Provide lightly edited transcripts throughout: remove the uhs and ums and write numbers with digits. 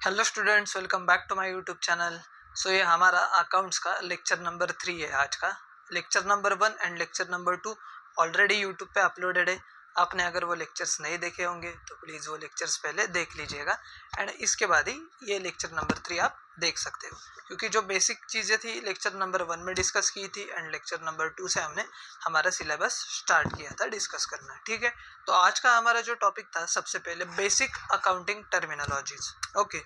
Hello students, welcome back to my YouTube channel. So ये हमारा accounts का lecture number 3 है। आज का lecture number 1 and lecture number 2 already YouTube पे अपलोडेड है। आपने अगर वो लेक्चर्स नहीं देखे होंगे तो प्लीज़ वो लेक्चर्स पहले देख लीजिएगा एंड इसके बाद ही ये लेक्चर नंबर 3 आप देख सकते हो, क्योंकि जो बेसिक चीज़ें थी लेक्चर नंबर 1 में डिस्कस की थी एंड लेक्चर नंबर 2 से हमने हमारा सिलेबस स्टार्ट किया था डिस्कस करना। ठीक है, तो आज का हमारा जो टॉपिक था सबसे पहले basic accounting terminologies. Okay,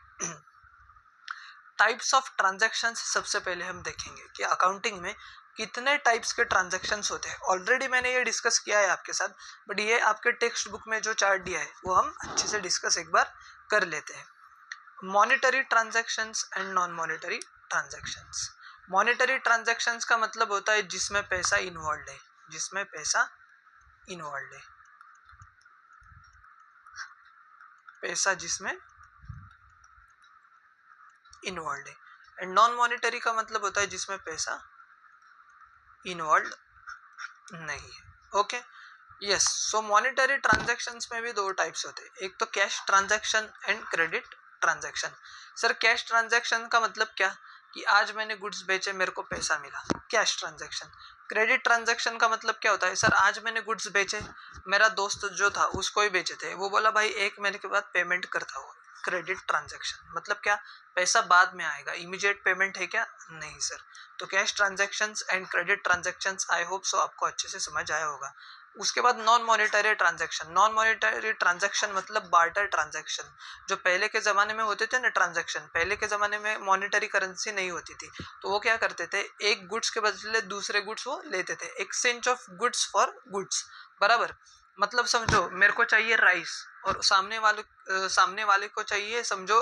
types of transactions सबसे पहले हम देखेंगे कि अकाउंटिंग में कितने टाइप्स के ट्रांजैक्शंस होते हैं। ऑलरेडी मैंने ये डिस्कस किया है आपके साथ, बट ये आपके टेक्स्ट बुक में जो चार्ट दिया है वो हम अच्छे से डिस्कस एक बार कर लेते हैं। Monetary transactions and non monetary transactions. Monetary transactions का मतलब होता है जिसमें पैसा इन्वॉल्व है, जिसमें पैसा इन्वॉल्व है, पैसा जिसमें इन्वॉल्व है। एंड नॉन मॉनेटरी का मतलब होता है जिसमें पैसा इन्वॉल्व नहीं है। Okay, yes. So monetary transactions में भी दो टाइप्स होते हैं, एक तो cash transaction and credit transaction. Sir cash transaction का मतलब क्या कि आज मैंने गुड्स बेचे, मेरे को पैसा मिला, कैश ट्रांजैक्शन। क्रेडिट ट्रांजैक्शन का मतलब क्या होता है, सर आज मैंने गुड्स बेचे, मेरा दोस्त जो था उसको ही बेचे थे, वो बोला भाई 1 महीने के बाद पेमेंट करता हूँ। क्रेडिट ट्रांजैक्शन मतलब क्या, पैसा बाद में आएगा, इमीडिएट पेमेंट है क्या, नहीं सर। तो cash transactions and credit transactions I hope so आपको अच्छे से समझ आया होगा। उसके बाद non monetary transaction. Non monetary transaction मतलब बार्टर ट्रांजैक्शन। जो पहले के ज़माने में होते थे ना ट्रांजैक्शन, पहले के ज़माने में मॉनेटरी करेंसी नहीं होती थी, तो वो क्या करते थे, एक गुड्स के बदले दूसरे गुड्स वो लेते थे, exchange of goods for goods. बराबर, मतलब समझो मेरे को चाहिए राइस और सामने वाले को चाहिए समझो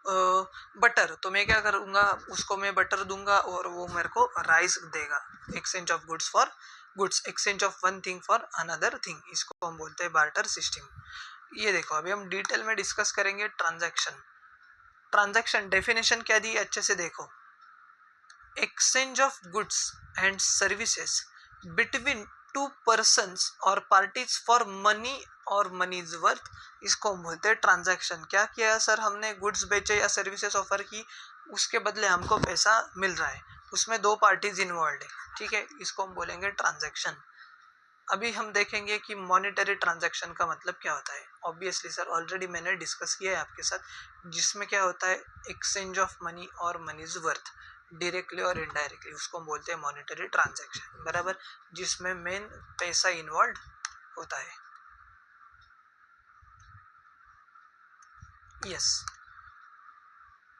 बटर, तो मैं क्या करूँगा, उसको मैं बटर दूंगा और वो मेरे को राइस देगा। Exchange of goods for goods, exchange of one thing for another thing, इसको हम बोलते हैं बार्टर सिस्टम। ये देखो अभी हम डिटेल में डिस्कस करेंगे ट्रांजैक्शन। ट्रांजैक्शन डेफिनेशन क्या दी अच्छे से देखो, exchange of goods and services between two persons और पार्टीज फॉर मनी और मनीज वर्थ, इसको हम बोलते हैं ट्रांजैक्शन। क्या किया सर, हमने गुड्स बेचे या सर्विसेज ऑफर की, उसके बदले हमको पैसा मिल रहा है, उसमें दो पार्टीज इन्वॉल्व है। ठीक है, इसको हम बोलेंगे ट्रांजैक्शन। अभी हम देखेंगे कि मॉनेटरी ट्रांजैक्शन का मतलब क्या होता है। ऑब्वियसली सर ऑलरेडी मैंने डिस्कस किया है आपके साथ, जिसमें क्या होता है, एक्सचेंज ऑफ मनी और मनीज वर्थ डायरेक्टली और इनडायरेक्टली, उसको हम बोलते हैं मॉनेटरी ट्रांजैक्शन। बराबर, जिसमें मेन पैसा इन्वॉल्व होता है। Yes,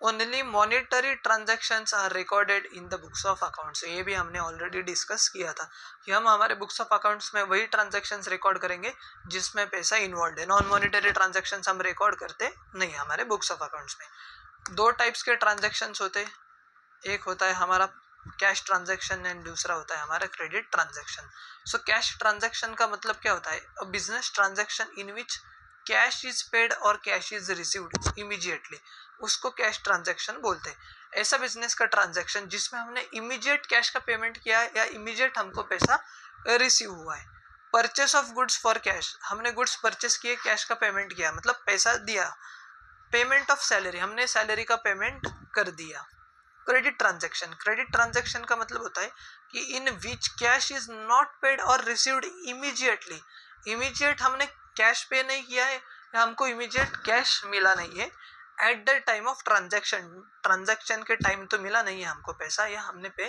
only monetary transactions are recorded in the books of accounts. ये भी हमने ऑलरेडी डिस्कस किया था कि हम हमारे बुक्स ऑफ अकाउंट्स में वही ट्रांजैक्शंस रिकॉर्ड करेंगे जिसमें पैसा इन्वॉल्व है। नॉन मॉनेटरी ट्रांजैक्शंस हम रिकॉर्ड करते नहीं हमारे बुक्स ऑफ अकाउंट्स में। दो टाइप्स के ट्रांजैक्शंस होते हैं, एक होता है हमारा कैश ट्रांजैक्शन एंड दूसरा होता है हमारा credit transaction. So cash transaction का मतलब क्या होता है, a business transaction in which cash is paid और कैश इज रिसीव्ड इमीडिएटली, उसको कैश ट्रांजैक्शन बोलते हैं। ऐसा बिजनेस का ट्रांजैक्शन जिसमें हमने इमीडिएट कैश का पेमेंट किया है या इमीडिएट हमको पैसा रिसीव हुआ है। Purchase of goods for cash, हमने गुड्स परचेस किए, कैश का पेमेंट किया मतलब पैसा दिया। पेमेंट ऑफ सैलरी, हमने सैलरी का पेमेंट कर दिया। क्रेडिट ट्रांजैक्शन, क्रेडिट ट्रांजैक्शन का मतलब होता है कि इन विच कैश इज नॉट पेड और रिसीव्ड इमीडिएटली। इमीडिएट हमने कैश पे नहीं किया है या हमको इमीडिएट कैश मिला नहीं है eight the time of transaction, transaction के टाइम तो मिला नहीं है हमको पैसा या हमने पे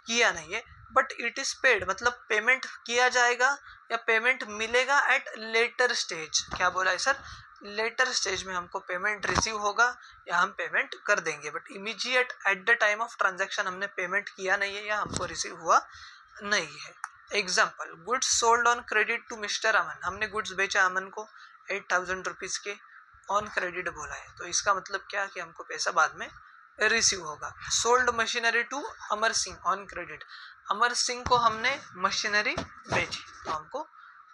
किया नहीं है, बट इट इज पेड मतलब पेमेंट किया जाएगा या पेमेंट मिलेगा एट लेटर स्टेज। क्या बोला है सर, लेटर स्टेज में हमको पेमेंट रिसीव होगा या हम पेमेंट कर देंगे, but immediate at the time of transaction हमने पेमेंट किया नहीं है या हमको रिसीव हुआ नहीं है। Example, goods sold on credit to mister Aman, हमने गुड्स बेचा अमन को 8000 रुपीज़ के, ऑन क्रेडिट बोला है, तो इसका मतलब क्या कि हमको पैसा बाद में रिसीव होगा। Sold machinery to Amar Singh on credit, Amar Singh को हमने मशीनरी बेची तो हमको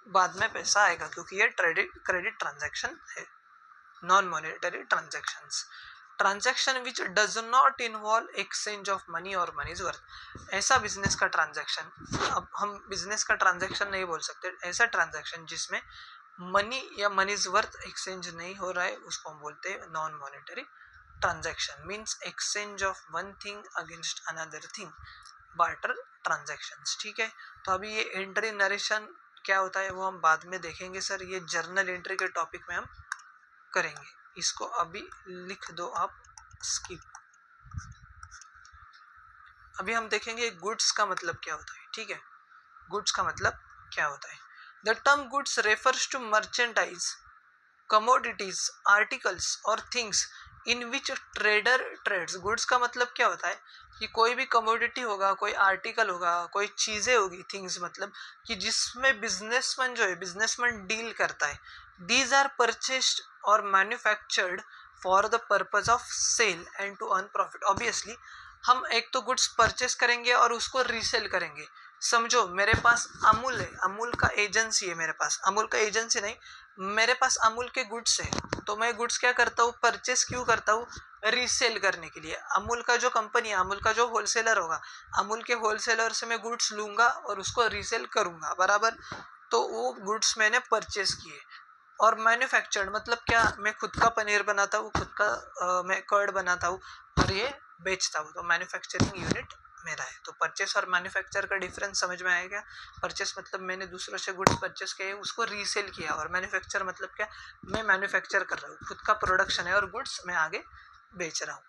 बाद में पैसा आएगा, क्योंकि ये क्रेडिट ट्रांजैक्शन है। Non monetary transactions, transaction which does not involve exchange of money और मनीज वर्थ, ऐसा बिजनेस का ट्रांजैक्शन, अब हम बिजनेस का ट्रांजैक्शन नहीं बोल सकते, ऐसा ट्रांजैक्शन जिसमें मनी या मनीज वर्थ एक्सचेंज नहीं हो रहा है उसको हम बोलते हैं non monetary transaction. Means exchange of one thing against another thing, barter transactions. ठीक है, तो अभी ये एंट्री नरेशन क्या होता है वो हम बाद में देखेंगे सर, ये जर्नल एंट्री के टॉपिक में हम करेंगे। इसको अभी लिख दो आप स्किप। अभी हम देखेंगे गुड्स का मतलब क्या होता है। ठीक है, गुड्स का मतलब क्या होता है। The term goods refers to merchandise, commodities, articles और things in which trader trades. Goods का मतलब क्या होता है कि कोई भी कमोडिटी होगा, कोई आर्टिकल होगा, कोई चीजें होगी, थिंग्स मतलब कि जिसमें बिजनेसमैन जो है बिजनेसमैन डील करता है। दीज आर परचेस्ड और manufactured for the purpose of sale and to earn profit. Obviously हम एक तो गुड्स परचेस करेंगे और उसको रीसेल करेंगे। समझो मेरे पास अमूल है, अमूल का एजेंसी है मेरे पास, अमूल का एजेंसी नहीं, मेरे पास अमूल के गुड्स है, तो मैं गुड्स क्या करता हूँ, परचेस क्यों करता हूँ, रीसेल करने के लिए। अमूल का जो कंपनी है, अमूल का जो होलसेलर होगा, अमूल के होलसेलर से मैं गुड्स लूंगा और उसको रीसेल करूंगा, बराबर। तो वो गुड्स मैंने परचेस किए। और मैन्युफैक्चर्ड मतलब क्या, मैं खुद का पनीर बनाता हूँ, खुद का मैं कर्ड बनाता हूँ और ये बेचता हूँ, तो मैन्युफैक्चरिंग यूनिट मेरा है। तो परचेस और मैन्युफैक्चर का डिफरेंस समझ में आएगा। परचेस मतलब मैंने दूसरों से गुड्स परचेस किए, उसको रीसेल किया, और मैन्युफैक्चर मतलब क्या, मैं मैन्युफैक्चर कर रहा हूँ, खुद का प्रोडक्शन है और गुड्स मैं आगे बेच रहा हूँ।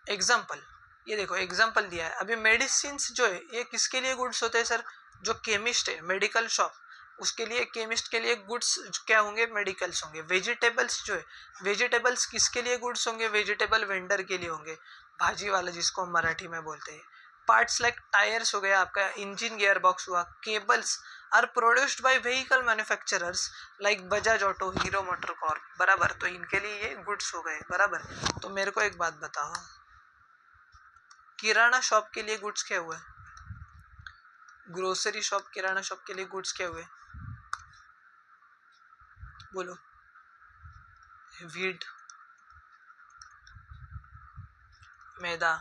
एग्जाम्पल, ये देखो एग्जाम्पल दिया है। अभी मेडिसिन जो है ये किसके लिए गुड्स होते हैं सर, जो केमिस्ट है, मेडिकल शॉप, उसके लिए, केमिस्ट के लिए गुड्स क्या होंगे, मेडिकल्स होंगे। वेजिटेबल्स जो है, वेजिटेबल्स किसके लिए गुड्स होंगे, वेजिटेबल वेंडर के लिए होंगे, भाजी वाला जिसको हम मराठी में बोलते हैं। पार्ट्स लाइक टायर्स हो गया, आपका इंजन गियर बॉक्स हुआ, cables are produced by vehicle manufacturers like Bajaj auto, Hero motor corp, बराबर। तो इनके लिए ये गुड्स हो गए, बराबर। तो मेरे को एक बात बताओ, किराना शॉप के लिए गुड्स क्या हुआ, ग्रोसरी शॉप, किराना शॉप के लिए गुड्स क्या हुए, बोलो। वीट, मैदा,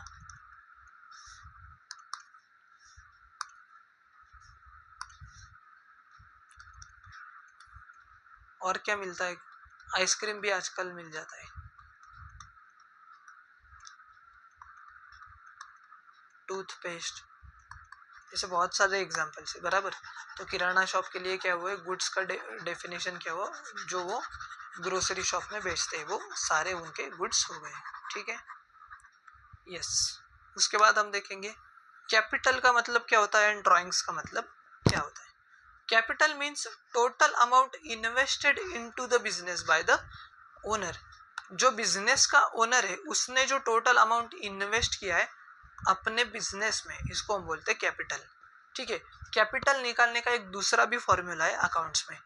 और क्या मिलता है, आइसक्रीम भी आजकल मिल जाता है, टूथपेस्ट, ऐसे बहुत सारे एग्जाम्पल्स है, बराबर। तो किराना शॉप के लिए क्या हुआ है, गुड्स का डेफिनेशन क्या हुआ, जो वो ग्रोसरी शॉप में बेचते हैं वो सारे उनके गुड्स हो गए। ठीक है, यस। उसके बाद हम देखेंगे कैपिटल का मतलब क्या होता है एंड ड्राइंग्स का मतलब क्या होता है। Capital means total amount invested into the business by the owner. जो बिजनेस का ओनर है उसने जो टोटल अमाउंट इन्वेस्ट किया है अपने बिजनेस में, इसको हम बोलते हैं कैपिटल। ठीक है, कैपिटल निकालने का एक दूसरा भी फॉर्मूला है अकाउंट्स में,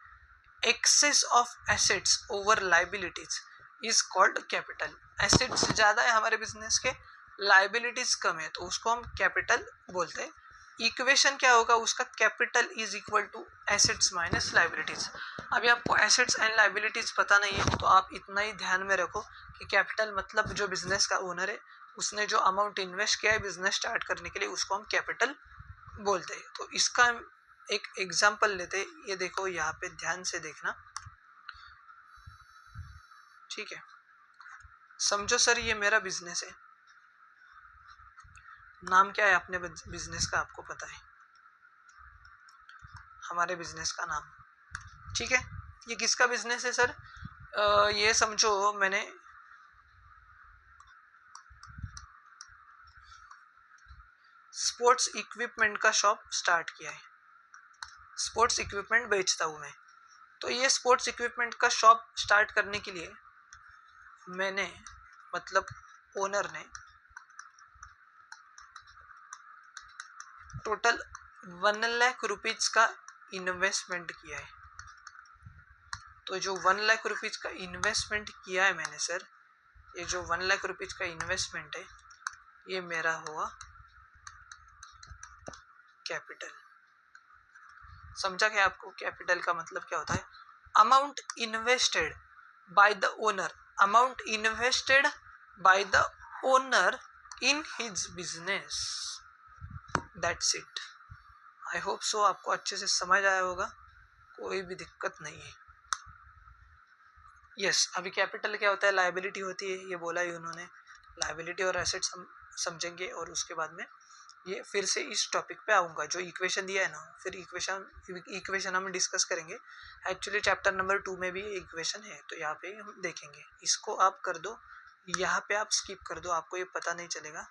excess of assets over liabilities is called capital. Assets ज्यादा है हमारे बिजनेस के, लाइबिलिटीज कम है, तो उसको हम कैपिटल बोलते हैं। इक्वेशन क्या होगा उसका, capital is equal to assets minus liabilities. अभी आपको एसेट्स एंड लाइबिलिटीज पता नहीं है तो आप इतना ही ध्यान में रखो कि कैपिटल मतलब जो बिजनेस का ओनर है उसने जो अमाउंट इन्वेस्ट किया है बिजनेस स्टार्ट करने के लिए उसको हम कैपिटल बोलते हैं। तो इसका एक एग्जांपल लेते हैं, ये देखो यहाँ पे ध्यान से देखना। ठीक है, समझो सर ये मेरा बिजनेस है, नाम क्या है अपने बिजनेस का, आपको पता है हमारे बिजनेस का नाम। ठीक है, ये किसका बिजनेस है सर, ये समझो मैंने स्पोर्ट्स इक्विपमेंट का शॉप स्टार्ट किया है, स्पोर्ट्स इक्विपमेंट बेचता हूँ मैं। तो ये स्पोर्ट्स इक्विपमेंट का शॉप स्टार्ट करने के लिए मैंने, मतलब ओनर ने टोटल 1 लाख रुपीज का इन्वेस्टमेंट किया है। तो जो 1 लाख रुपीज का इन्वेस्टमेंट किया है मैंने सर, ये जो 1 लाख रुपीज का इन्वेस्टमेंट है ये मेरा हुआ कैपिटल। समझा क्या आपको कैपिटल का मतलब क्या होता है, amount invested by the owner, amount invested by the owner in his business, that's it. I hope so आपको अच्छे से समझ आया होगा, कोई भी दिक्कत नहीं है। यस अभी कैपिटल क्या होता है, लायबिलिटी होती है, ये बोला ही उन्होंने। लायबिलिटी और एसेट्स हम समझेंगे और उसके बाद में ये फिर से इस टॉपिक पे आऊँगा जो इक्वेशन दिया है ना, फिर इक्वेशन हम डिस्कस करेंगे। एक्चुअली चैप्टर नंबर 2 में भी इक्वेशन है, तो यहाँ पे हम देखेंगे। इसको आप कर दो, यहाँ पे आप स्किप कर दो, आपको ये पता नहीं चलेगा,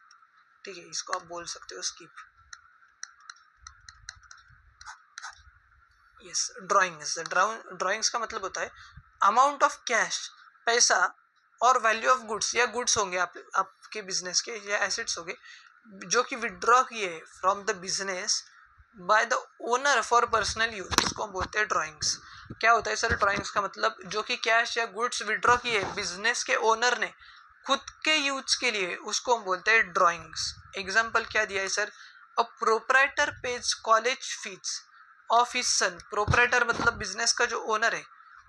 ठीक है। इसको आप बोल सकते हो स्किप। यस ड्राइंग्स का मतलब होता है अमाउंट ऑफ कैश, पैसा, और वैल्यू ऑफ गुड्स, या गुड्स होंगे आपके बिजनेस के, या एसेट्स होंगे जो कि विड्रॉ किए from the business by the owner for personal use, उसको हम बोलते हैं ड्राइंग्स। क्या होता है सर ड्राइंग्स का मतलब, जो कि कैश या गुड्स विड्रॉ किए बिजनेस के ओनर ने खुद के यूज के लिए, उसको हम बोलते हैं ड्राइंग्स। एग्जाम्पल क्या दिया है sir, a proprietor page college fees of his son. Proprietor मतलब बिजनेस का जो ओनर है,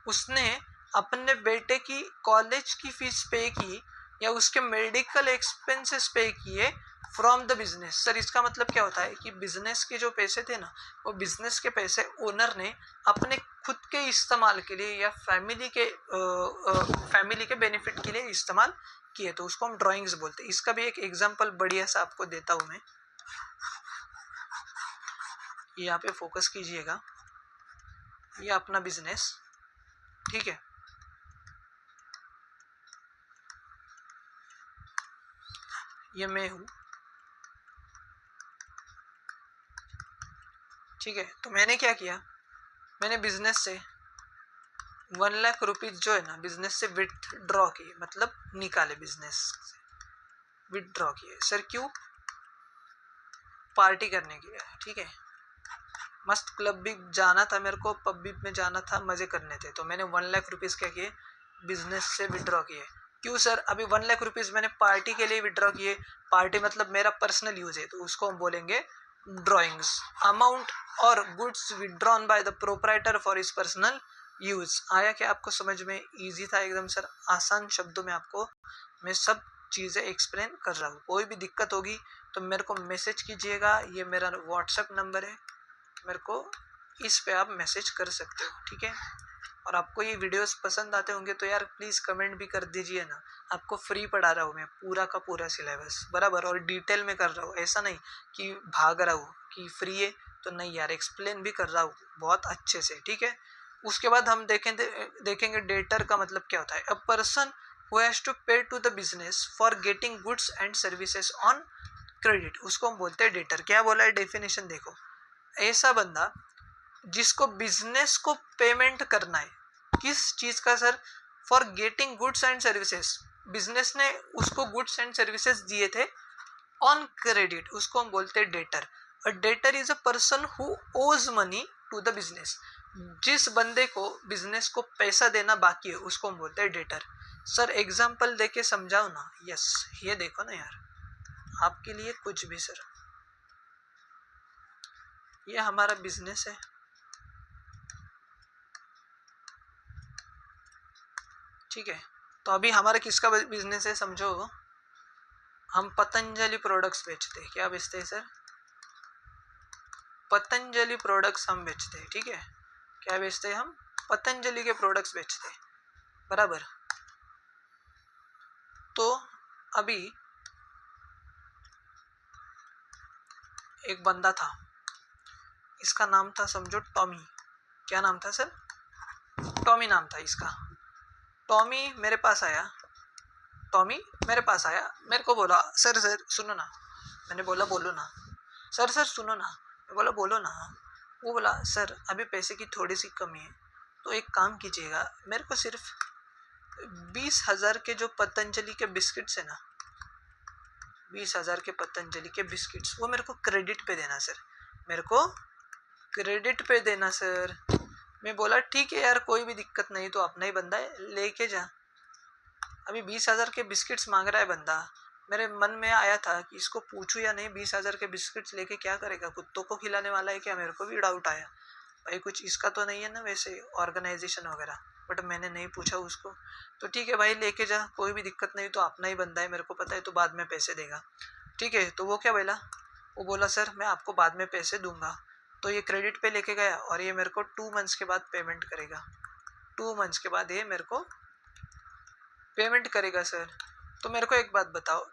उसने अपने बेटे की कॉलेज की फीस पे की या उसके मेडिकल एक्सपेंसेस पे किए फ्रॉम द बिजनेस। सर इसका मतलब क्या होता है कि बिजनेस के जो पैसे थे ना, वो बिजनेस के पैसे ओनर ने अपने खुद के इस्तेमाल के लिए या फैमिली के बेनिफिट के लिए इस्तेमाल किए, तो उसको हम ड्राइंग्स बोलते हैं। इसका भी एक एग्जांपल बढ़िया सा आपको देता हूँ मैं, यहाँ पे फोकस कीजिएगा। ये अपना बिजनेस, ठीक है, ये मैं हूँ, ठीक है। तो मैंने क्या किया, मैंने बिजनेस से 1 लाख रुपीज जो है ना, बिजनेस से विथड्रॉ किए, मतलब निकाले, बिजनेस से विथड्रॉ किए। सर क्यों, पार्टी करने के लिए, ठीक है। मस्त क्लब भी जाना था मेरे को, पब भी में जाना था, मजे करने थे, तो मैंने 1 लाख रुपीज क्या किए, बिजनेस से विड्रॉ किए। क्यों सर, अभी 1 लाख रुपीज मैंने पार्टी के लिए विड्रॉ किए, पार्टी मतलब मेरा पर्सनल यूज है, तो उसको हम बोलेंगे ड्राइंग्स। अमाउंट और goods withdrawn by the proprietor for his personal use. आया क्या आपको समझ में, इजी था एकदम सर, आसान शब्दों में आपको मैं सब चीज़ें एक्सप्लेन कर रहा हूँ। कोई भी दिक्कत होगी तो मेरे को मैसेज कीजिएगा, ये मेरा व्हाट्सएप नंबर है, मेरे को इस पे आप मैसेज कर सकते हो, ठीक है। और आपको ये वीडियोस पसंद आते होंगे तो यार प्लीज़ कमेंट भी कर दीजिए ना। आपको फ्री पढ़ा रहा हूँ मैं, पूरा का पूरा सिलेबस बराबर, और डिटेल में कर रहा हूँ, ऐसा नहीं कि भाग रहा हूँ कि फ्री है तो नहीं यार, एक्सप्लेन भी कर रहा हूँ बहुत अच्छे से, ठीक है। उसके बाद हम देखेंगे डेटर का मतलब क्या होता है। A person who has to pay to the business for getting goods and services on credit, उसको हम बोलते हैं डेटर। क्या बोला है डेफिनेशन देखो, ऐसा बंदा जिसको बिजनेस को पेमेंट करना है, किस चीज का sir, for getting goods and services, business ने उसको गुड्स एंड सर्विसेज दिए थे ऑन क्रेडिट, उसको हम बोलते हैं debtor. A debtor is a person who owes money to the business, जिस बंदे को बिजनेस को पैसा देना बाकी है उसको हम बोलते हैं डेटर। सर एग्जाम्पल देके समझाओ ना। यस ये देखो ना यार, आपके लिए कुछ भी सर, ये हमारा बिजनेस है, ठीक है। तो अभी हमारा किसका बिजनेस है समझो, हम पतंजलि प्रोडक्ट्स बेचते हैं। क्या बेचते हैं सर, पतंजलि प्रोडक्ट्स हम बेचते हैं, ठीक है। क्या बेचते हैं हम, पतंजलि के प्रोडक्ट्स बेचते हैं, बराबर। तो अभी एक बंदा था, इसका नाम था समझो टॉमी। क्या नाम था सर, टॉमी नाम था इसका। टॉमी मेरे पास आया, टॉमी मेरे पास आया, मेरे को बोला सर सुनो ना। मैंने बोला बोलो ना। सर सुनो ना। मैं बोला बोलो ना। वो बोला सर अभी पैसे की थोड़ी सी कमी है, तो एक काम कीजिएगा, मेरे को सिर्फ 20,000 के जो पतंजलि के बिस्किट्स है ना, 20,000 के पतंजलि के बिस्किट्स, वो मेरे को क्रेडिट पे देना सर, मेरे को क्रेडिट पे देना सर। मैं बोला ठीक है यार, कोई भी दिक्कत नहीं, तो अपना ही बंदा है, लेके जा। अभी 20,000 के बिस्किट्स मांग रहा है बंदा, मेरे मन में आया था कि इसको पूछूं या नहीं, 20,000 के बिस्किट्स लेके क्या करेगा, कुत्तों को खिलाने वाला है क्या, मेरे को भी डाउट आया भाई, कुछ इसका तो नहीं है ना वैसे ऑर्गेनाइजेशन वगैरह, बट मैंने नहीं पूछा उसको। तो ठीक है भाई लेके जा, कोई भी दिक्कत नहीं, तो अपना ही बंदा है, मेरे को पता है, तो बाद में पैसे देगा, ठीक है। तो वो क्या बोला, वो बोला सर मैं आपको बाद में पैसे दूंगा। तो ये क्रेडिट पे लेके गया और ये मेरे को 2 मंथ्स के बाद पेमेंट करेगा, 2 मंथ्स के बाद ये मेरे को पेमेंट करेगा सर। तो मेरे को एक बात बताओ,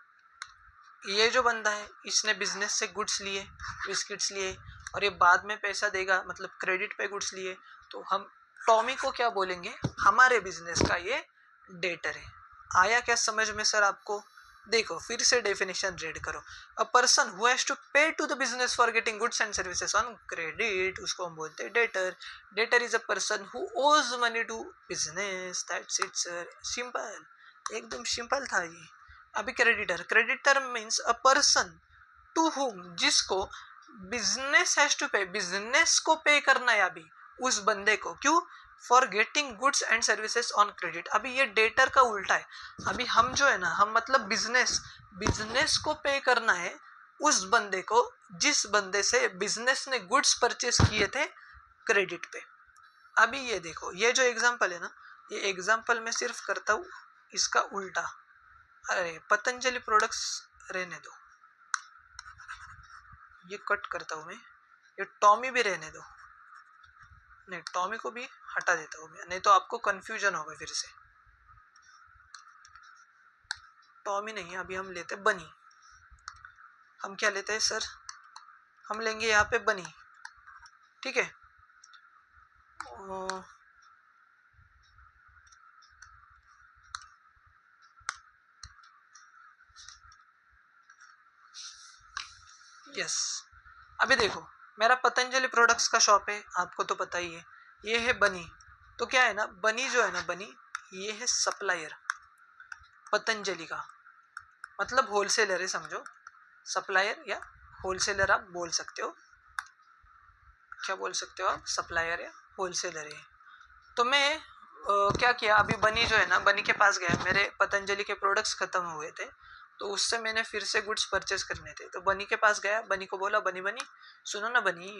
ये जो बंदा है इसने बिजनेस से गुड्स लिए, बिस्किट्स लिए, और ये बाद में पैसा देगा, मतलब क्रेडिट पे गुड्स लिए, तो हम टॉमी को क्या बोलेंगे, हमारे बिजनेस का ये डेटर है। आया क्या समझ में सर आपको? देखो फिर से डेफिनेशन रीड करो। A person who has to pay to the business for getting goods and services on credit, उसको हम बोलते हैं debtor. Debtor is a person who owes money to business, that's it sir, simple, एकदम simple था ये। अभी creditor, creditor means a person to whom, जिसको business has to pay, business को पे करना है अभी उस बंदे को, क्यों, for getting goods and services on credit. अभी ये डेटर का उल्टा है। अभी हम जो है ना, हम मतलब बिजनेस को पे करना है उस बंदे को जिस बंदे से बिजनेस ने गुड्स परचेस किए थे क्रेडिट पे। अभी ये देखो, ये जो एग्जांपल है ना, ये एग्जांपल मैं सिर्फ करता हूँ इसका उल्टा। अरे पतंजलि प्रोडक्ट्स रहने दो, ये कट करता हूँ मैं, ये टॉमी भी रहने दो, नहीं टॉमी को भी हटा देता हूँ मैं, नहीं तो आपको कंफ्यूजन होगा फिर से। टॉमी नहीं, अभी हम लेते बनी। हम क्या लेते हैं सर, हम लेंगे यहाँ पे बनी, ठीक है। यस, अभी देखो मेरा पतंजलि प्रोडक्ट्स का शॉप है, आपको तो पता ही है। ये है बनी, तो क्या है ना, बनी जो है ना, बनी ये है सप्लायर पतंजलि का, मतलब होलसेलर है समझो, सप्लायर या होलसेलर आप बोल सकते हो। क्या बोल सकते हो आप, सप्लायर या होलसेलर है। तो मैं क्या किया, अभी बनी जो है ना, बनी के पास गया, मेरे पतंजलि के प्रोडक्ट्स खत्म हुए थे, तो उससे मैंने फिर से गुड्स परचेस करने थे, तो बनी के पास गया, बनी को बोला, बनी बनी सुनो ना बनी,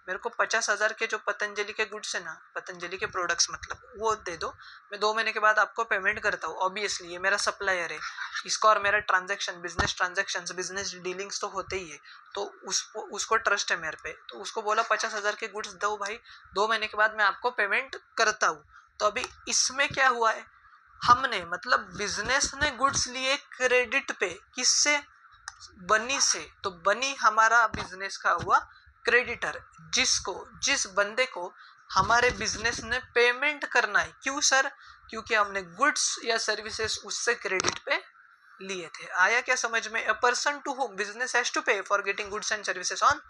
मेरे को 50,000 के जो पतंजलि के गुड्स है ना, पतंजलि के प्रोडक्ट्स मतलब, वो दे दो, मैं 2 महीने के बाद आपको पेमेंट करता हूँ। ऑब्वियसली ये मेरा सप्लायर है, इसका और मेरा transaction, business transactions, business dealings तो होते ही है, तो उसको ट्रस्ट है मेरे पे, तो उसको बोला 50,000 के गुड्स दो भाई, 2 महीने के बाद मैं आपको पेमेंट करता हूँ। तो अभी इसमें क्या हुआ है, हमने मतलब बिजनेस ने गुड्स लिए क्रेडिट पे, किससे, बनी से, तो बनी हमारा बिजनेस का हुआ क्रेडिटर, जिस बंदे को हमारे बिजनेस ने पेमेंट करना है। क्यों सर, क्योंकि हमने गुड्स या सर्विसेज उससे क्रेडिट पे लिए थे। आया क्या समझ में? A person to whom business has to pay for getting goods and services on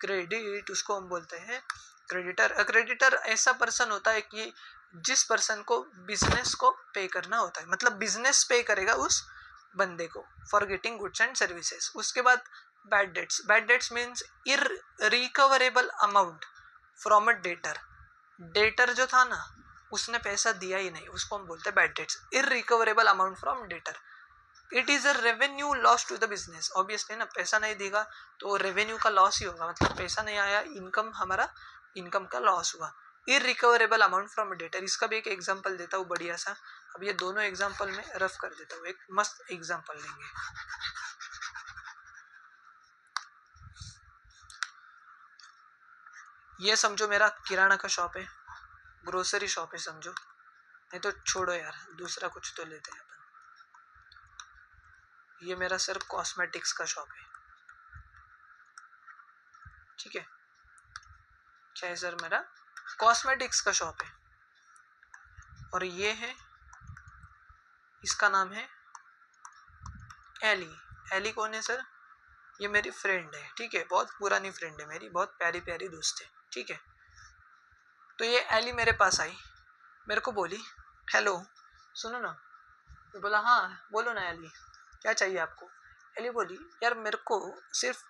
credit, उसको हम बोलते हैं क्रेडिटर। अ क्रेडिटर ऐसा पर्सन होता है कि जिस पर्सन को बिजनेस को पे करना होता है, मतलब बिजनेस पे करेगा उस बंदे को for getting goods and services. उसके बाद bad debts, bad debts means irrecoverable amount from a debtor. Debtor जो था ना, उसने पैसा दिया ही नहीं, उसको हम बोलते हैं bad debts, irrecoverable amount from debtor. It is a revenue loss to the business, obviously ना, पैसा नहीं देगा तो रेवेन्यू का लॉस ही होगा, मतलब पैसा नहीं आया, इनकम, हमारा इनकम का लॉस हुआ। इररिकवरेबल अमाउंट फ्रॉम डेटर, इसका भी एक एग्जांपल देता हूँ बढ़िया सा। अब ये दोनों एग्जांपल में रफ कर देता हूँ, एक मस्त एग्जांपल लेंगे। ये समझो मेरा किराना का शॉप है, ग्रोसरी शॉप है समझो, नहीं तो छोड़ो यार, दूसरा कुछ तो लेते हैं अपन। ये मेरा सर कॉस्मेटिक्स का शॉप है, ठीक है, क्या है सर, मेरा कॉस्मेटिक्स का शॉप है, और ये है, इसका नाम है एली। एली कौन है सर? ये मेरी फ्रेंड है, ठीक है, बहुत पुरानी फ्रेंड है मेरी, बहुत प्यारी प्यारी दोस्त है, ठीक है। तो ये एली मेरे पास आई, मेरे को बोली, हेलो सुनो ना। मैं बोला हाँ बोलो ना एली, क्या चाहिए आपको? एली बोली, यार मेरे को सिर्फ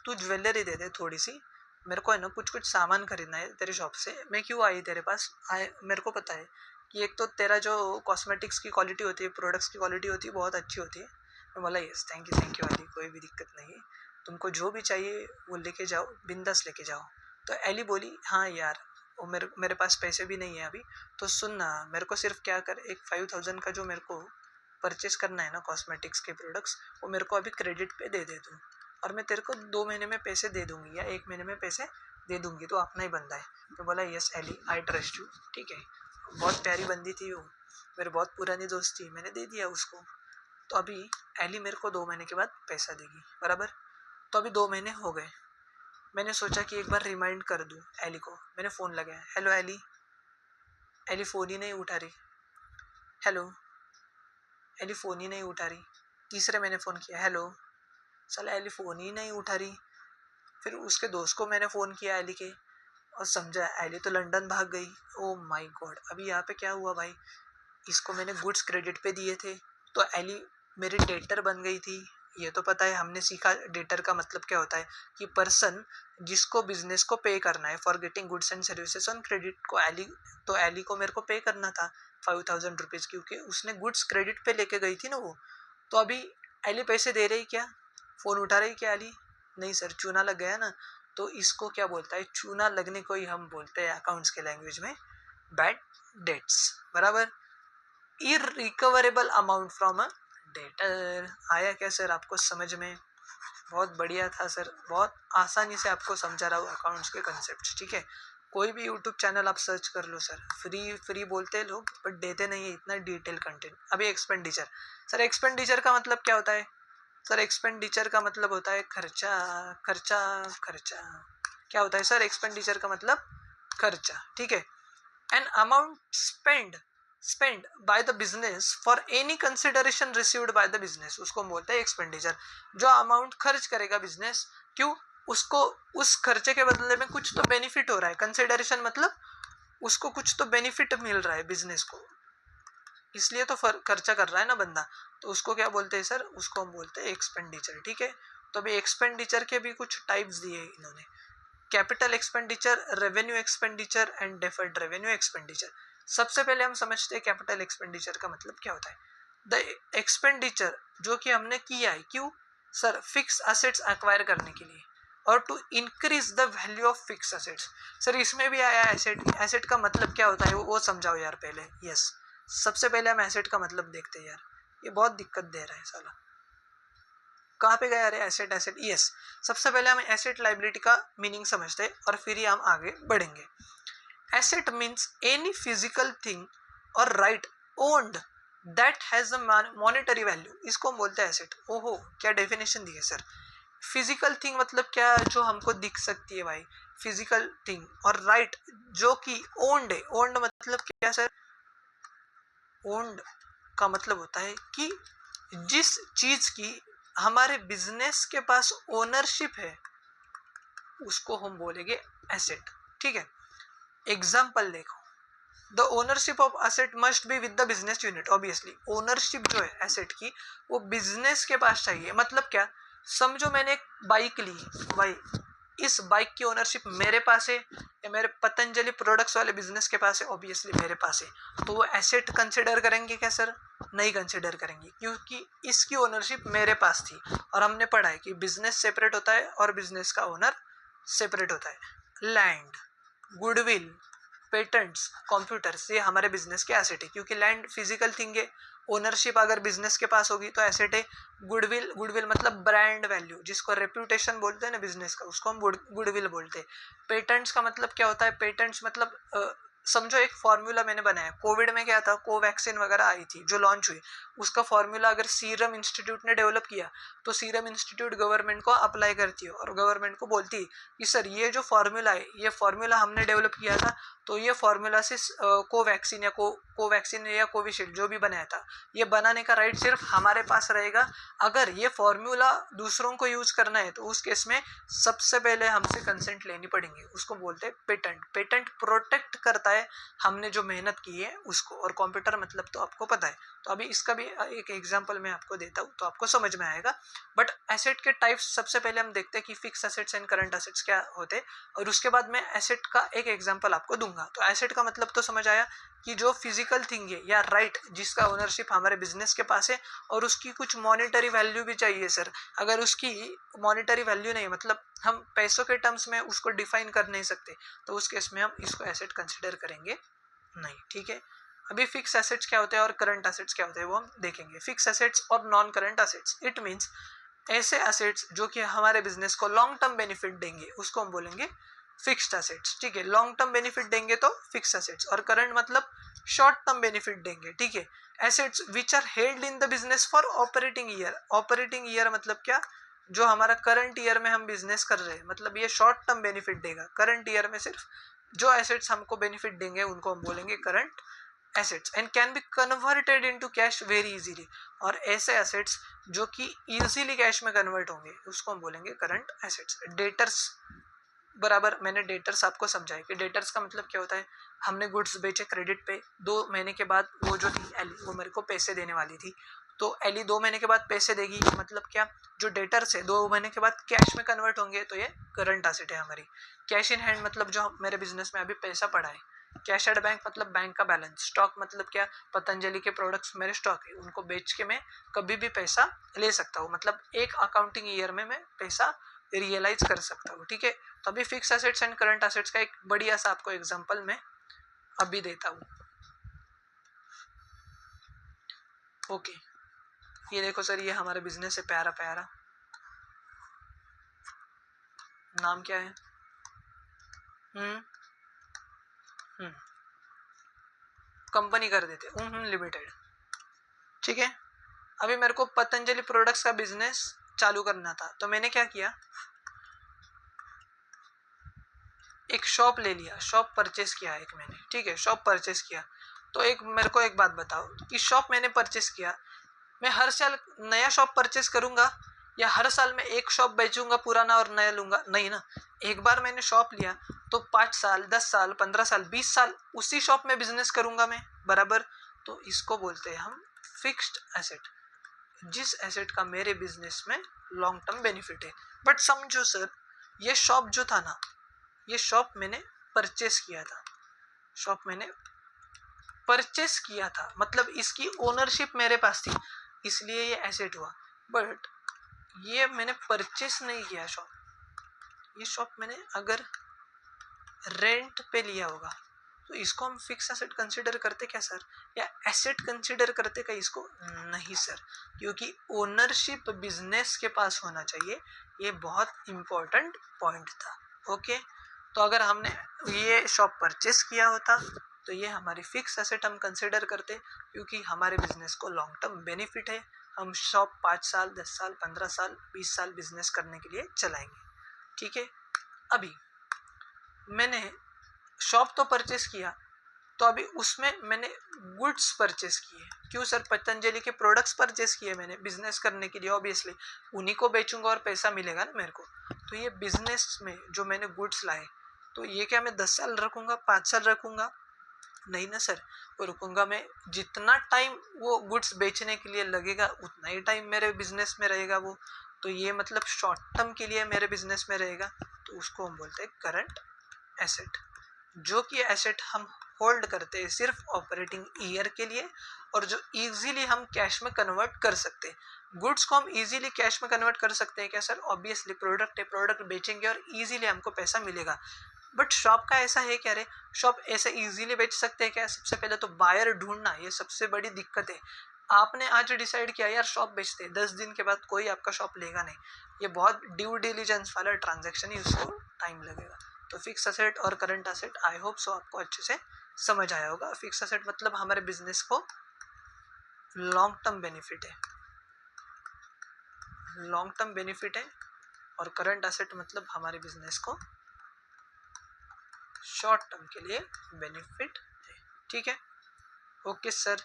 तू ज्वेलरी दे दे थोड़ी सी, मेरे को है ना कुछ सामान खरीदना है तेरे शॉप से। मैं क्यों आई तेरे पास, आए मेरे को पता है कि एक तो तेरा जो कॉस्मेटिक्स की क्वालिटी होती है, प्रोडक्ट्स की क्वालिटी होती है, बहुत अच्छी होती है। मैं बोला यस थैंक यू एली, कोई भी दिक्कत नहीं है, तुमको जो भी चाहिए वो लेके जाओ, बिंदास लेके जाओ। तो एली बोली हाँ यार, वो मेरे पास पैसे भी नहीं है अभी, तो सुन ना, मेरे को सिर्फ क्या कर, एक 5,000 का जो मेरे को परचेस करना है ना कॉस्मेटिक्स के प्रोडक्ट्स, वो मेरे को अभी क्रेडिट पे दे दूँ, और मैं तेरे को 2 महीने में पैसे दे दूंगी या 1 महीने में पैसे दे दूंगी, तो अपना ही बंदा है। तो बोला yes Ellie I trust you, ठीक है, बहुत प्यारी बंदी थी वो, मेरे बहुत पुरानी दोस्त थी, मैंने दे दिया उसको। तो अभी एली मेरे को 2 महीने के बाद पैसा देगी, बराबर। तो अभी 2 महीने हो गए, मैंने सोचा कि एक बार रिमाइंड कर दूं एली को। मैंने फ़ोन लगाया, हेलो एली। एली फ़ोन ही नहीं उठा रही। हेलो, एली फ़ोन ही नहीं उठा रही। तीसरे मैंने फ़ोन किया, हेलो। साला एली फ़ोन ही नहीं उठा रही। फिर उसके दोस्त को मैंने फ़ोन किया एली के, और समझा एली तो लंदन भाग गई। ओ माय गॉड, अभी यहाँ पे क्या हुआ भाई, इसको मैंने गुड्स क्रेडिट पे दिए थे, तो एली मेरी डेटर बन गई थी। ये तो पता है, हमने सीखा डेटर का मतलब क्या होता है, कि पर्सन जिसको बिजनेस को पे करना है for getting goods and services on credit को। एली, तो एली को मेरे को पे करना था 5000 रुपीज़, क्योंकि उसने गुड्स क्रेडिट पे लेके गई थी ना वो। तो अभी एली पैसे दे रही क्या, फ़ोन उठा रही क्या एली? नहीं सर, चूना लग गया ना। तो इसको क्या बोलता है, चूना लगने को ही हम बोलते हैं अकाउंट्स के लैंग्वेज में बैड डेट्स, बराबर। Irrecoverable amount from a debtor. आया क्या सर आपको समझ में? बहुत बढ़िया था सर, बहुत आसानी से आपको समझा रहा हूँ अकाउंट्स के कंसेप्ट, ठीक है। कोई भी यूट्यूब चैनल आप सर्च कर लो सर, फ्री बोलते हैं लोग, बट देते नहीं है इतना डिटेल कंटेंट। अभी एक्सपेंडिचर, सर एक्सपेंडिचर का मतलब क्या होता है? सर एक्सपेंडिचर का मतलब होता है खर्चा, खर्चा, खर्चा। क्या होता है सर एक्सपेंडिचर का मतलब? खर्चा, ठीक है। An amount spend by the business for any consideration received by the business, उसको बोलते हैं एक्सपेंडिचर। जो अमाउंट खर्च करेगा बिजनेस, क्यों? उसको उस खर्चे के बदले में कुछ तो बेनिफिट हो रहा है। कंसिडरेशन मतलब उसको कुछ तो बेनिफिट मिल रहा है बिजनेस को, इसलिए तो खर्चा कर रहा है ना बंदा। तो उसको क्या बोलते हैं सर? उसको हम बोलते हैं एक्सपेंडिचर, ठीक है। तो अभी एक्सपेंडिचर के भी कुछ टाइप्स दिए इन्होंने, capital expenditure, revenue expenditure and deferred revenue expenditure. सबसे पहले हम समझते हैं कैपिटल एक्सपेंडिचर का मतलब क्या होता है। द एक्सपेंडिचर जो कि हमने किया है, क्यों सर? फिक्स असेट्स एक्वायर करने के लिए, और to increase the value of fix assets. Sir इसमें भी आया एसेट, एसेट का मतलब क्या होता है वो समझाओ यार पहले। यस, सबसे पहले हम एसेट का मतलब देखते हैं यार, ये बहुत दिक्कत दे रहा है साला। कहाँ पे गया? अरे एसेट, एसेट, यस। सबसे पहले हम एसेट लाइबिलिटी का मीनिंग समझते हैं, और फिर ही हम आगे बढ़ेंगे। Asset means any physical thing or right owned that has a monetary value, इसको हम बोलते हैं एसेट। ओहो, क्या डेफिनेशन दी है सर। फिजिकल थिंग मतलब क्या? जो हमको दिख सकती है भाई, फिजिकल थिंग। और राइट जो कि ओन्ड है। ओन्ड मतलब क्या सर? ओन्ड का मतलब होता है कि जिस चीज की हमारे बिजनेस के पास ओनरशिप है, उसको हम बोलेंगे एसेट, ठीक है। एग्जाम्पल देखो, the ownership of asset must be with the business unit. Obviously ownership जो है एसेट की, वो बिजनेस के पास चाहिए। मतलब क्या? समझो मैंने एक बाइक ली भाई, इस बाइक की ओनरशिप मेरे पास है या मेरे पतंजलि प्रोडक्ट्स वाले बिजनेस के पास है? ऑब्वियसली मेरे पास है। तो वो एसेट कंसिडर करेंगे क्या सर? नहीं कंसिडर करेंगे, क्योंकि इसकी ओनरशिप मेरे पास थी। और हमने पढ़ा है कि बिजनेस सेपरेट होता है और बिजनेस का ओनर सेपरेट होता है। लैंड, गुडविल, पेटेंट्स, कंप्यूटर्स, ये हमारे बिजनेस के एसेट है, क्योंकि लैंड फिजिकल थिंग है। ओनरशिप अगर बिजनेस के पास होगी तो एसेट है। गुडविल, गुडविल मतलब ब्रांड वैल्यू, जिसको रेप्यूटेशन बोलते हैं ना बिजनेस का, उसको हम गुडविल बोलते हैं। पेटेंट्स का मतलब क्या होता है? पेटेंट्स मतलब समझो एक फॉर्मूला मैंने बनाया। कोविड में क्या था, कोवैक्सीन वगैरह आई थी जो लॉन्च हुई, उसका फॉर्मूला अगर सीरम इंस्टीट्यूट ने डेवलप किया, तो सीरम इंस्टीट्यूट गवर्नमेंट को अप्लाई करती है और गवर्नमेंट को बोलती है कि सर ये जो फॉर्मूला है, ये फॉर्मूला हमने डेवलप किया था, तो ये फॉर्मूला से कोवैक्सीन या कोवैक्सीन या कोविशील्ड जो भी बनाया था, ये बनाने का राइट सिर्फ हमारे पास रहेगा। अगर ये फॉर्मूला दूसरों को यूज करना है, तो उस केस में सबसे पहले हमसे कंसेंट लेनी पड़ेंगे। उसको बोलते हैं पेटेंट। पेटेंट प्रोटेक्ट करता है हमने जो मेहनत की है उसको। और कंप्यूटर मतलब तो आपको पता है। तो अभी इसका भी एक एग्जांपल मैं आपको देता हूँ तो आपको समझ में आएगा। बट एसेट के टाइप्स सबसे पहले हम देखते हैं कि fix assets and current assets क्या होते हैं, और उसके बाद मैं एसेट का एक एग्जांपल आपको दूंगा। तो एसेट का मतलब तो समझ आया कि जो फिजिकल थिंग है या राइट जिसका ओनरशिप हमारे बिजनेस के पास है, और उसकी कुछ मॉनेटरी वैल्यू भी चाहिए सर। अगर उसकी मॉनेटरी वैल्यू नहीं, मतलब हम पैसों के टर्म्स में उसको डिफाइन कर नहीं सकते, तो उस केस में हम इसको एसेट कंसिडर करेंगे नहीं, ठीक है। अभी फिक्स एसेट्स क्या होते हैं और करंट एसेट्स क्या होते हैं वो हम देखेंगे। फिक्स एसेट्स और non current assets, it means ऐसे एसेट्स जो कि हमारे बिजनेस को लॉन्ग टर्म बेनिफिट देंगे, उसको हम बोलेंगे फिक्स्ड एसेट्स, ठीक है। लॉन्ग टर्म बेनिफिट देंगे तो फिक्स एसेट्स। और करंट मतलब शॉर्ट टर्म बेनिफिट देंगे, ठीक है। Assets which are held in the business for operating year, operating year मतलब क्या, जो हमारा करंट ईयर में हम बिजनेस कर रहे हैं, मतलब ये शॉर्ट टर्म बेनिफिट देगा। करंट ईयर में सिर्फ जो एसेट्स हमको बेनिफिट देंगे उनको हम बोलेंगे current assets, and can be converted into cash very easily, और ऐसे एसेट्स जो कि इजीली कैश में कन्वर्ट होंगे उसको हम बोलेंगे करंट एसेट्स। डेटर्स बराबर, मैंने डेटर्स आपको समझाया कि डेटर्स का मतलब क्या होता है, हमने गुड्स बेचे क्रेडिट पे, 2 महीने के बाद वो जो थी एली वो मेरे को पैसे देने वाली थी, तो एली 2 महीने के बाद पैसे देगी, मतलब क्या, जो डेटर्स है 2 महीने के बाद कैश में कन्वर्ट होंगे, तो ये करंट एसेट है हमारी। कैश इन हैंड मतलब जो मेरे बिजनेस में अभी पैसा पड़ा है। कैश एट बैंक मतलब बैंक का बैलेंस। स्टॉक मतलब क्या, पतंजलि के प्रोडक्ट्स मेरे स्टॉक है, उनको बेच के मैं कभी भी पैसा ले सकता हूँ, मतलब एक अकाउंटिंग ईयर में मैं पैसा रियलाइज कर सकता हूँ, ठीक है। तो अभी fix assets and current assets का एक बढ़िया सा आपको एग्जांपल मैं अभी देता हूँ। ओके, ये देखो सर, ये हमारा बिजनेस है प्यारा प्यारा, नाम क्या है, कंपनी कर देते लिमिटेड, ठीक है। अभी मेरे को पतंजलि प्रोडक्ट्स का बिजनेस चालू करना था, तो मैंने क्या किया, एक शॉप ले लिया, शॉप परचेस किया एक मैंने, ठीक है, शॉप परचेस किया। तो एक मेरे को एक बात बताओ कि शॉप मैंने परचेस किया, मैं हर साल नया शॉप परचेस करूंगा या हर साल मैं एक शॉप बेचूंगा पुराना और नया लूंगा, नहीं ना। एक बार मैंने शॉप लिया तो 5 साल 10 साल 15 साल 20 साल उसी शॉप में बिजनेस करूंगा मैं, बराबर। तो इसको बोलते हैं हम फिक्स्ड एसेट, जिस एसेट का मेरे बिजनेस में लॉन्ग टर्म बेनिफिट है। बट समझो सर, ये शॉप जो था ना, ये शॉप मैंने परचेस किया था, शॉप मैंने परचेस किया था, मतलब इसकी ओनरशिप मेरे पास थी, इसलिए ये एसेट हुआ। बट ये मैंने परचेस नहीं किया शॉप, ये शॉप मैंने अगर रेंट पे लिया होगा तो इसको हम फिक्स एसेट कंसीडर करते क्या सर, या एसेट कंसीडर करते क्या इसको, नहीं सर, क्योंकि ओनरशिप बिजनेस के पास होना चाहिए, ये बहुत इंपॉर्टेंट पॉइंट था। ओके, तो अगर हमने ये शॉप परचेस किया होता तो ये हमारी फिक्स एसेट हम कंसीडर करते, क्योंकि हमारे बिजनेस को लॉन्ग टर्म बेनिफिट है, हम शॉप 5 साल 10 साल 15 साल 20 साल बिजनेस करने के लिए चलाएंगे, ठीक है। अभी मैंने शॉप तो परचेस किया, तो अभी उसमें मैंने गुड्स परचेस किए, क्यों सर, पतंजलि के प्रोडक्ट्स परचेस किए मैंने बिजनेस करने के लिए, ऑब्वियसली उन्हीं को बेचूंगा और पैसा मिलेगा ना मेरे को। तो ये बिजनेस में जो मैंने गुड्स लाए, तो ये क्या मैं 10 साल रखूंगा 5 साल रखूंगा, नहीं ना सर, वो रुकूंगा मैं, जितना टाइम वो गुड्स बेचने के लिए लगेगा उतना ही टाइम मेरे बिजनेस में रहेगा वो, तो ये मतलब शॉर्ट टर्म के लिए मेरे बिजनेस में रहेगा, तो उसको हम बोलते हैं करंट एसेट। जो कि एसेट हम होल्ड करते हैं सिर्फ ऑपरेटिंग ईयर के लिए, और जो इजीली हम कैश में कन्वर्ट कर सकते हैं। गुड्स को हम इजीली कैश में कन्वर्ट कर सकते हैं क्या सर, ऑब्वियसली प्रोडक्ट है, प्रोडक्ट बेचेंगे और इजीली हमको पैसा मिलेगा। बट शॉप का ऐसा है क्या रे, शॉप ऐसे इजीली बेच सकते हैं क्या, सबसे पहले तो बायर ढूंढना, ये सबसे बड़ी दिक्कत है। आपने आज डिसाइड किया यार शॉप बेचते हैं, 10 दिन के बाद कोई आपका शॉप लेगा नहीं, ये बहुत ड्यू डिलीजेंस वाला ट्रांजैक्शन है, उसको टाइम लगेगा। तो फिक्स एसेट और current asset I hope so आपको अच्छे से समझ आया होगा। फिक्स एसेट मतलब हमारे बिजनेस को लॉन्ग टर्म बेनिफिट है, लॉन्ग टर्म बेनिफिट है, और करंट एसेट मतलब हमारे बिजनेस को शॉर्ट टर्म के लिए बेनिफिट है, ठीक है। ओके सर,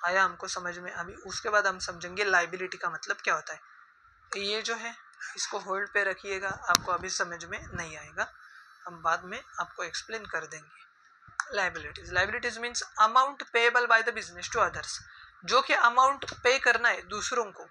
आया हमको समझ में। अभी उसके बाद हम समझेंगे लाइबिलिटी का मतलब क्या होता है। ये जो है इसको होल्ड पे रखिएगा, आपको अभी समझ में नहीं आएगा, हम बाद में आपको एक्सप्लेन कर देंगे। Liabilities means amount payable by the business to others, जो कि अमाउंट पे करना है दूसरों को,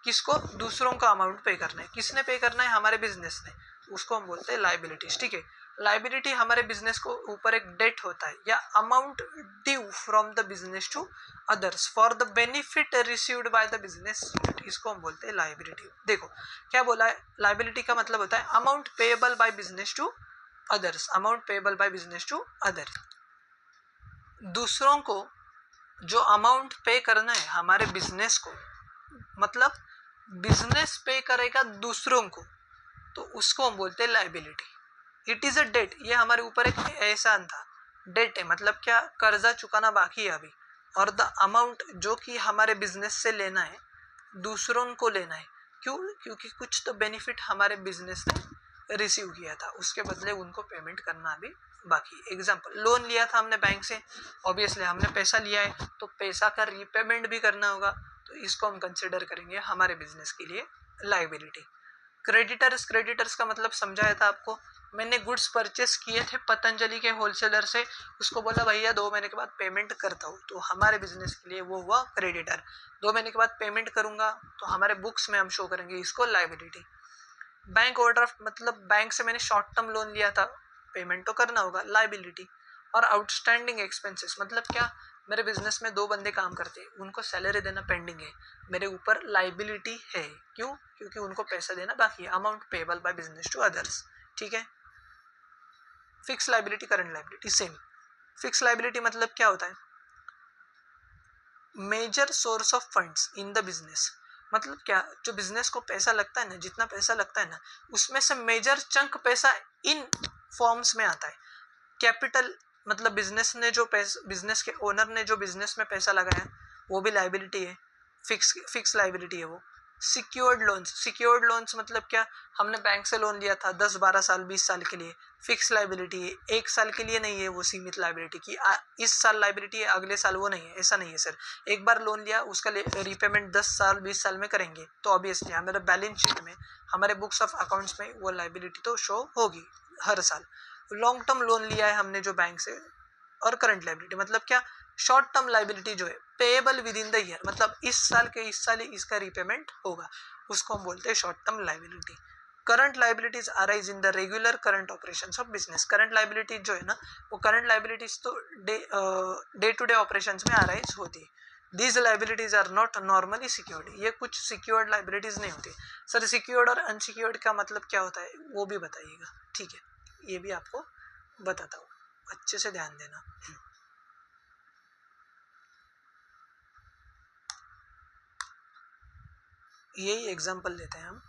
किसको, दूसरों का अमाउंट पे करना है, किसने पे करना है, हमारे बिजनेस ने, उसको हम बोलते हैं लाइबिलिटीज, ठीक है। लाइबिलिटी हमारे बिजनेस को ऊपर एक डेट होता है या amount due from the business to others for the benefit received by the business, इसको हम बोलते हैं लाइबिलिटी। देखो क्या बोला है, लाइबिलिटी का मतलब होता है amount payable by business to others, amount payable by business to other, दूसरों को जो अमाउंट पे करना है हमारे बिजनेस को, मतलब बिजनेस पे करेगा दूसरों को, तो उसको हम बोलते हैं liability. It is a debt, ये हमारे ऊपर एक एहसान था, डेट है मतलब क्या, कर्जा चुकाना बाकी है अभी, और द अमाउंट जो कि हमारे बिजनेस से लेना है दूसरों को लेना है। क्यों? क्योंकि कुछ तो बेनिफिट हमारे बिजनेस ने रिसीव किया था, उसके बदले उनको पेमेंट करना अभी बाकी। एग्जाम्पल, लोन लिया था हमने बैंक से, ऑब्वियसली हमने पैसा लिया है तो पैसा का रीपेमेंट भी करना होगा, तो इसको हम कंसिडर करेंगे हमारे बिजनेस के लिए लायबिलिटी। क्रेडिटर्स का मतलब समझाया था आपको, मैंने गुड्स परचेस किए थे पतंजलि के होलसेलर से, उसको बोला भैया 2 महीने के बाद पेमेंट करता हूँ, तो हमारे बिजनेस के लिए वो हुआ क्रेडिटर। 2 महीने के बाद पेमेंट करूंगा तो हमारे बुक्स में हम शो करेंगे इसको लायबिलिटी। बैंक ओवरड्राफ्ट मतलब बैंक से मैंने शॉर्ट टर्म लोन लिया था, पेमेंट तो करना होगा, लायबिलिटी। और आउटस्टैंडिंग एक्सपेंसेस मतलब क्या, मेरे बिजनेस में 2 बंदे काम करते हैं, उनको सैलरी देना पेंडिंग है, मेरे ऊपर लायबिलिटी है। क्यों? क्योंकि उनको पैसा देना बाकी है, amount payable by business to others. ठीक है। Fix liability, current liability same. Fix liability मतलब क्या होता है, major source of funds in the business. मतलब क्या, जो बिजनेस को पैसा लगता है ना, जितना पैसा लगता है ना, उसमें से मेजर चंक पैसा इन फॉर्म्स में आता है। कैपिटल मतलब बिजनेस ने जो पैसा, बिजनेस के ओनर ने जो बिजनेस में पैसा लगाया वो भी लायबिलिटी है, फिक्स लायबिलिटी है वो। सिक्योर्ड लोन्स मतलब क्या, हमने बैंक से लोन लिया था 10-12 साल 20 साल के लिए, फिक्स लायबिलिटी है, 1 साल के लिए नहीं है वो सीमित लायबिलिटी की, इस साल लायबिलिटी है अगले साल वो नहीं है, ऐसा नहीं है सर। एक बार लोन लिया उसका रीपेमेंट 10 साल 20 साल में करेंगे, तो ऑब्वियसली हमारे बैलेंस शीट में, हमारे बुक्स ऑफ अकाउंट्स में वो लायबिलिटी तो शो होगी हर साल। लॉन्ग टर्म लोन लिया है हमने जो बैंक से, और करंट लायबिलिटी मतलब क्या, शॉर्ट टर्म लायबिलिटी जो है payable with in the year, मतलब इस साल के इस साल ही इसका रीपेमेंट होगा, उसको हम बोलते हैं short term liability. Current liabilities arise in the regular current operations of business. Current liabilities जो है ना, वो करंट लायबिलिटीज तो डे टू डे ऑपरेशंस में अराइज होती है। These liabilities are not normally secured, ये कुछ सिक्योर्ड लायबिलिटीज नहीं होती। सर सिक्योर्ड और अनसिक्योर्ड का मतलब क्या होता है वो भी बताइएगा। ठीक है, ये भी आपको बताता हूँ, अच्छे से ध्यान देना। यही एग्जांपल लेते हैं हम।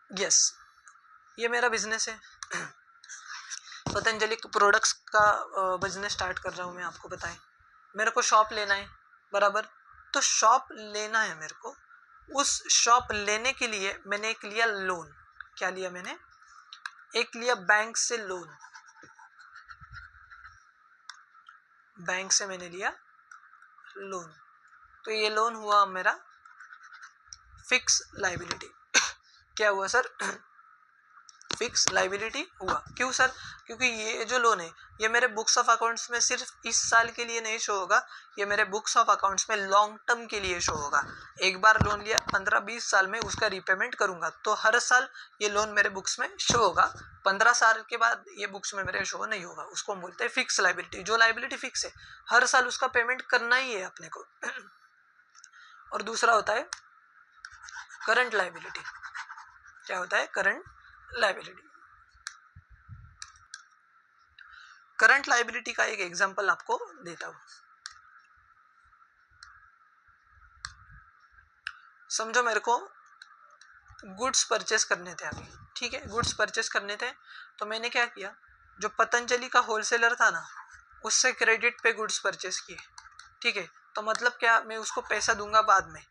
यस, ये मेरा बिजनेस है, पतंजलि प्रोडक्ट्स का बिजनेस स्टार्ट कर रहा हूँ मैं, आपको बताएं। मेरे को शॉप लेना है, बराबर, तो शॉप लेना है मेरे को, उस शॉप लेने के लिए मैंने एक लिया लोन। क्या लिया मैंने? एक लिया बैंक से लोन, बैंक से मैंने लिया लोन, तो ये लोन हुआ मेरा फिक्स लायबिलिटी। क्या हुआ सर? फिक्स लायबिलिटी हुआ। क्यों सर? क्योंकि ये जो लोन है ये मेरे बुक्स ऑफ अकाउंट्स में सिर्फ इस साल के लिए नहीं शो होगा, ये मेरे बुक्स ऑफ अकाउंट्स में लॉन्ग टर्म के लिए शो होगा। एक बार लोन लिया 15-20 साल में उसका रीपेमेंट करूंगा, तो हर साल ये लोन मेरे बुक्स में शो होगा। 15 साल के बाद ये बुक्स में मेरे शो नहीं होगा, उसको हम बोलते हैं फिक्स लायबिलिटी। जो लायबिलिटी फिक्स है, हर साल उसका पेमेंट करना ही है अपने को। और दूसरा होता है करंट लायबिलिटी। क्या होता है? Current liability. करंट लायबिलिटी का एक एग्जांपल आपको देता हूं। समझो मेरे को गुड्स परचेस करने थे अभी, ठीक है, गुड्स परचेस करने थे, तो मैंने क्या किया, जो पतंजलि का होलसेलर था ना, उससे क्रेडिट पे गुड्स परचेस किए। ठीक है, तो मतलब क्या, मैं उसको पैसा दूंगा बाद में,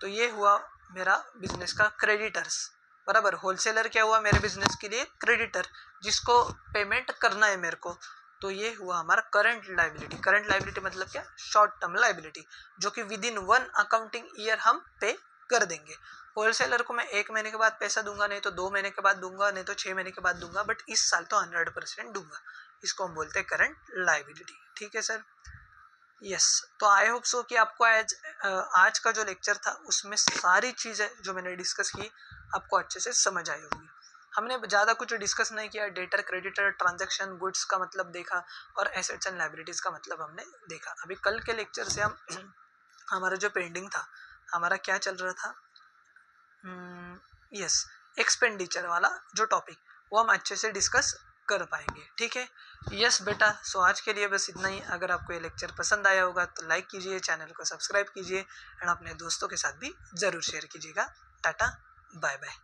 तो ये हुआ मेरा बिजनेस का क्रेडिटर्स, बराबर। होलसेलर क्या हुआ मेरे बिजनेस के लिए? क्रेडिटर, जिसको पेमेंट करना है मेरे को, तो ये हुआ हमारा करंट लायबिलिटी। करंट लायबिलिटी मतलब क्या? शॉर्ट टर्म लायबिलिटी, जो कि विद इन 1 अकाउंटिंग ईयर हम पे कर देंगे। होलसेलर को मैं 1 महीने के बाद पैसा दूंगा, नहीं तो 2 महीने के बाद दूंगा, नहीं तो 6 महीने के बाद दूंगा, बट इस साल तो 100% दूंगा। इसको हम बोलते हैं करंट लायबिलिटी। ठीक है सर? यस, तो आई होप सो कि आपको आज का जो लेक्चर था उसमें सारी चीज़ें जो मैंने डिस्कस की आपको अच्छे से समझ आई होगी। हमने ज़्यादा कुछ डिस्कस नहीं किया, डेटर, क्रेडिटर, ट्रांजैक्शन, गुड्स का मतलब देखा, और एसेट्स एंड लायबिलिटीज़ का मतलब हमने देखा। अभी कल के लेक्चर से हम हमारा जो पेंडिंग था, हमारा क्या चल रहा था, यस, एक्सपेंडिचर वाला जो टॉपिक, वो हम अच्छे से डिस्कस कर पाएंगे। ठीक है? यस बेटा, सो आज के लिए बस इतना ही। अगर आपको ये लेक्चर पसंद आया होगा तो लाइक कीजिए, चैनल को सब्सक्राइब कीजिए, एंड अपने दोस्तों के साथ भी ज़रूर शेयर कीजिएगा। Tata, bye bye.